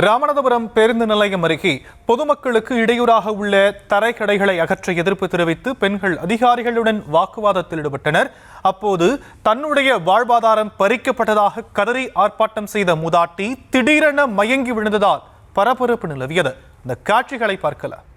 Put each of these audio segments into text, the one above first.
ராமநாதபுரம் பேருந்து நிலையம் அருகே பொதுமக்களுக்கு இடையூறாக உள்ள தரைக்கடைகளை அகற்ற எதிர்ப்பு தெரிவித்து பெண்கள் அதிகாரிகளுடன் வாக்குவாதத்தில் ஈடுபட்டனர். அப்போது தன்னுடைய வாழ்வாதாரம் பறிக்கப்பட்டதாக கதறி ஆர்ப்பாட்டம் செய்த மூதாட்டி திடீரென மயங்கி விழுந்ததால் பரபரப்பு நிலவியது. இந்த காட்சிகளை பார்க்கலாம்.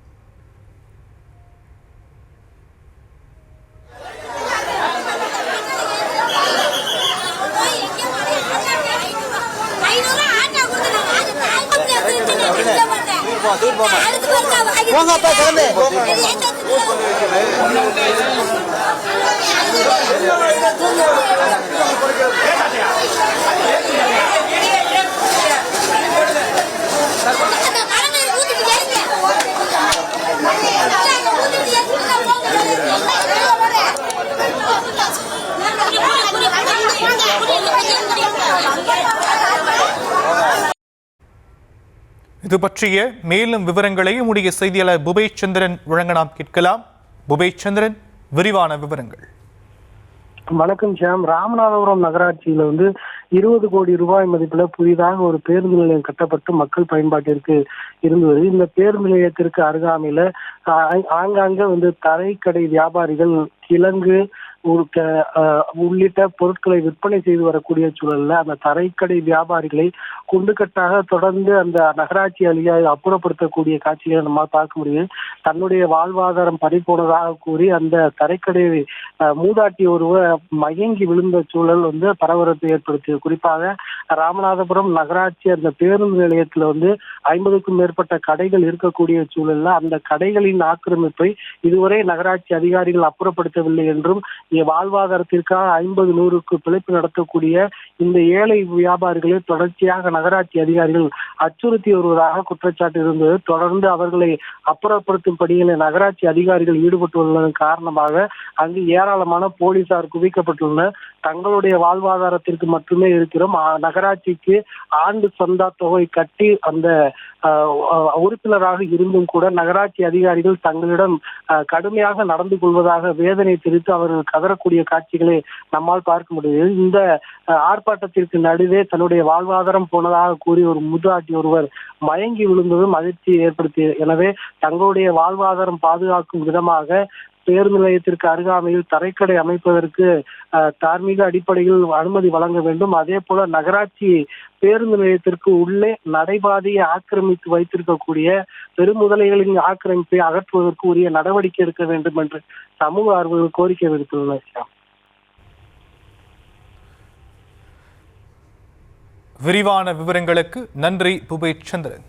இது பற்றிய மேலும் விவரங்களை நம்முடைய செய்தியாளர் புபேஷ் சந்திரன் வழங்க நாம் கேட்கலாம். புபேஷ் சந்திரன், விரிவான விவரங்கள். வணக்கம் ஷியாம். ராமநாதபுரம் நகராட்சியில 20 கோடி ரூபாய் மதிப்புல புதிதாக ஒரு பேருந்து நிலையம் கட்டப்பட்டு மக்கள் பயன்பாட்டிற்கு இருந்து வருது. இந்த பேருந்து நிலையத்திற்கு அருகாமையில ஆங்காங்க தரைக்கடை வியாபாரிகள் கிழங்கு உள்ளிட்ட பொருட்களை விற்பனை செய்து வரக்கூடிய சூழல்ல அந்த தரைக்கடை வியாபாரிகளை குண்டுக்கட்டாக தொடர்ந்து அந்த நகராட்சி அதிகாரி அப்புறப்படுத்தக்கூடிய காட்சிகளை நம்மால் பார்க்க முடியும். தன்னுடைய வாழ்வாதாரம் பறிபோனதாக கூறி அந்த தரைக்கடை மூதாட்டி ஒருவர் மயங்கி விழுந்த சூழல் பரபரப்பை ஏற்படுத்தியது. குறிப்பாக ராமநாதபுரம் நகராட்சி அந்த பேருந்து நிலையத்துல 50க்கும் மேற்பட்ட கடைகள் இருக்கக்கூடிய சூழல்ல அந்த கடைகளின் ஆக்கிரமிப்பை இதுவரை நகராட்சி அதிகாரிகள் அப்புறப்படுத்தவில்லை என்றும் வாழ்வாதாரத்திற்காக 50-100க்கு பிழைப்பு நடத்தக்கூடிய இந்த ஏழை வியாபாரிகளை தொடர்ச்சியாக நகராட்சி அதிகாரிகள் அச்சுறுத்தி வருவதாக குற்றச்சாட்டு இருந்தது. தொடர்ந்து அவர்களை அப்புறப்படுத்தும் பணிகளை நகராட்சி அதிகாரிகள் ஈடுபட்டுள்ளதன் காரணமாக அங்கு ஏராளமான போலீசார் குவிக்கப்பட்டுள்ளனர். தங்களுடைய வாழ்வாதாரத்திற்கு மட்டுமே இருக்கிறோம், நகராட்சிக்கு ஆண்டு சந்தா தொகை கட்டி அந்த உறுப்பினராக இருந்தும் கூட நகராட்சி அதிகாரிகள் தங்களிடம் கடுமையாக நடந்து கொள்வதாக வேதனை தெரிவித்து அவர்கள் கதறக்கூடிய காட்சிகளை நம்மால் பார்க்க முடியுது. இந்த ஆர்ப்பாட்டத்திற்கு நடுவே தன்னுடைய வாழ்வாதாரம் போனதாக கூறி ஒரு மூதாட்டி ஒருவர் மயங்கி விழுந்ததும் அதிர்ச்சியை ஏற்படுத்தியது. எனவே தங்களுடைய வாழ்வாதாரம் பாதுகாக்கும் விதமாக பேருந்து நிலையத்திற்கு அருகாமையில் தரைக்கடை அமைப்பதற்கு தார்மீக அடிப்படையில் அனுமதி வழங்க வேண்டும். அதே போல நகராட்சி பேருந்து நிலையத்திற்கு உள்ளே நடைபாதையை ஆக்கிரமித்து வைத்திருக்கக்கூடிய பெருமுதலைகளின் ஆக்கிரமிப்பை அகற்றுவதற்கு உரிய நடவடிக்கை எடுக்க வேண்டும் என்று சமூக ஆர்வலர்கள் கோரிக்கை விடுத்துள்ளனர். விரிவான விவரங்களுக்கு நன்றி புபேஷ் சந்திரன்.